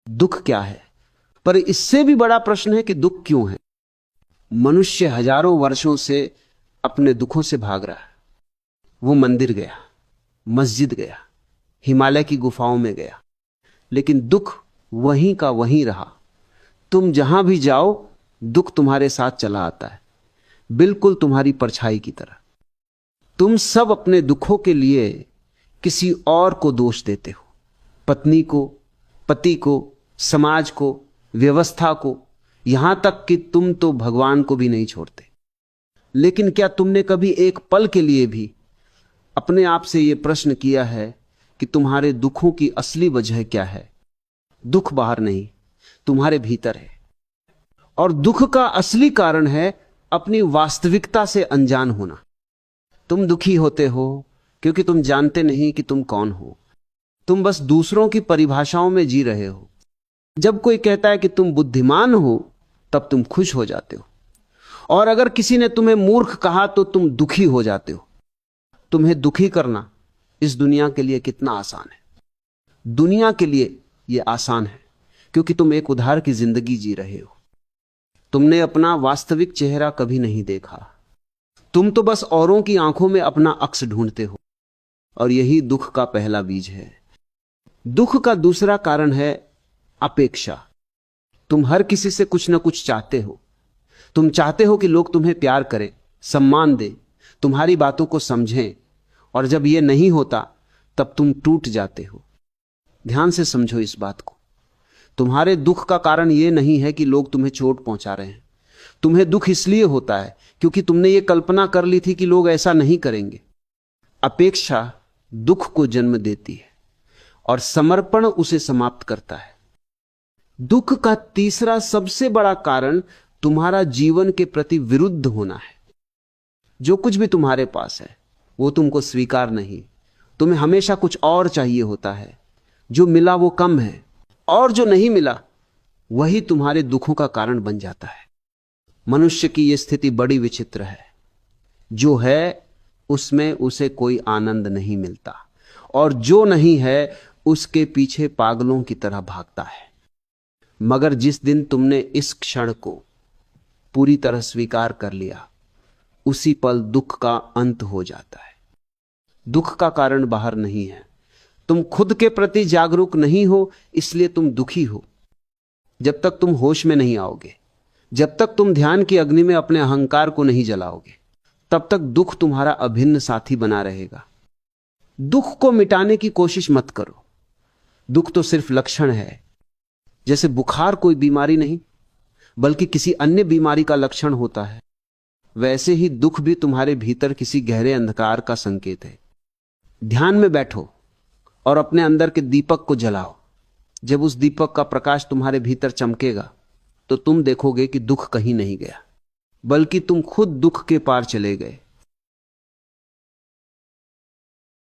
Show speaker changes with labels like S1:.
S1: दुख क्या है। पर इससे भी बड़ा प्रश्न है कि दुख क्यों है। मनुष्य हजारों वर्षों से अपने दुखों से भाग रहा है। वो मंदिर गया, मस्जिद गया, हिमालय की गुफाओं में गया, लेकिन दुख वहीं का वहीं रहा। तुम जहां भी जाओ दुख तुम्हारे साथ चला आता है, बिल्कुल तुम्हारी परछाई की तरह। तुम सब अपने दुखों के लिए किसी और को दोष देते हो, पत्नी को, पति को, समाज को, व्यवस्था को, यहां तक कि तुम तो भगवान को भी नहीं छोड़ते। लेकिन क्या तुमने कभी एक पल के लिए भी अपने आप से यह प्रश्न किया है कि तुम्हारे दुखों की असली वजह क्या है। दुख बाहर नहीं, तुम्हारे भीतर है। और दुख का असली कारण है अपनी वास्तविकता से अनजान होना। तुम दुखी होते हो क्योंकि तुम जानते नहीं कि तुम कौन हो। तुम बस दूसरों की परिभाषाओं में जी रहे हो। जब कोई कहता है कि तुम बुद्धिमान हो तब तुम खुश हो जाते हो, और अगर किसी ने तुम्हें मूर्ख कहा तो तुम दुखी हो जाते हो। तुम्हें दुखी करना इस दुनिया के लिए कितना आसान है। दुनिया के लिए यह आसान है क्योंकि तुम एक उधार की जिंदगी जी रहे हो। तुमने अपना वास्तविक चेहरा कभी नहीं देखा। तुम तो बस औरों की आंखों में अपना अक्स ढूंढते हो, और यही दुख का पहला बीज है। दुख का दूसरा कारण है अपेक्षा। तुम हर किसी से कुछ ना कुछ चाहते हो। तुम चाहते हो कि लोग तुम्हें प्यार करें, सम्मान दें, तुम्हारी बातों को समझें, और जब यह नहीं होता तब तुम टूट जाते हो। ध्यान से समझो इस बात को। तुम्हारे दुख का कारण यह नहीं है कि लोग तुम्हें चोट पहुंचा रहे हैं। तुम्हें दुख इसलिए होता है क्योंकि तुमने यह कल्पना कर ली थी कि लोग ऐसा नहीं करेंगे। अपेक्षा दुख को जन्म देती है और समर्पण उसे समाप्त करता है। दुख का तीसरा सबसे बड़ा कारण तुम्हारा जीवन के प्रति विरुद्ध होना है। जो कुछ भी तुम्हारे पास है वो तुमको स्वीकार नहीं। तुम्हें हमेशा कुछ और चाहिए होता है। जो मिला वो कम है, और जो नहीं मिला वही तुम्हारे दुखों का कारण बन जाता है। मनुष्य की यह स्थिति बड़ी विचित्र है। जो है उसमें उसे कोई आनंद नहीं मिलता, और जो नहीं है उसके पीछे पागलों की तरह भागता है। मगर जिस दिन तुमने इस क्षण को पूरी तरह स्वीकार कर लिया, उसी पल दुख का अंत हो जाता है। दुख का कारण बाहर नहीं है। तुम खुद के प्रति जागरूक नहीं हो, इसलिए तुम दुखी हो। जब तक तुम होश में नहीं आओगे, जब तक तुम ध्यान की अग्नि में अपने अहंकार को नहीं जलाओगे, तब तक दुख तुम्हारा अभिन्न साथी बना रहेगा। दुख को मिटाने की कोशिश मत करो। दुख तो सिर्फ लक्षण है। जैसे बुखार कोई बीमारी नहीं बल्कि किसी अन्य बीमारी का लक्षण होता है, वैसे ही दुख भी तुम्हारे भीतर किसी गहरे अंधकार का संकेत है। ध्यान में बैठो और अपने अंदर के दीपक को जलाओ। जब उस दीपक का प्रकाश तुम्हारे भीतर चमकेगा तो तुम देखोगे कि दुख कहीं नहीं गया, बल्कि तुम खुद दुख के पार चले गए।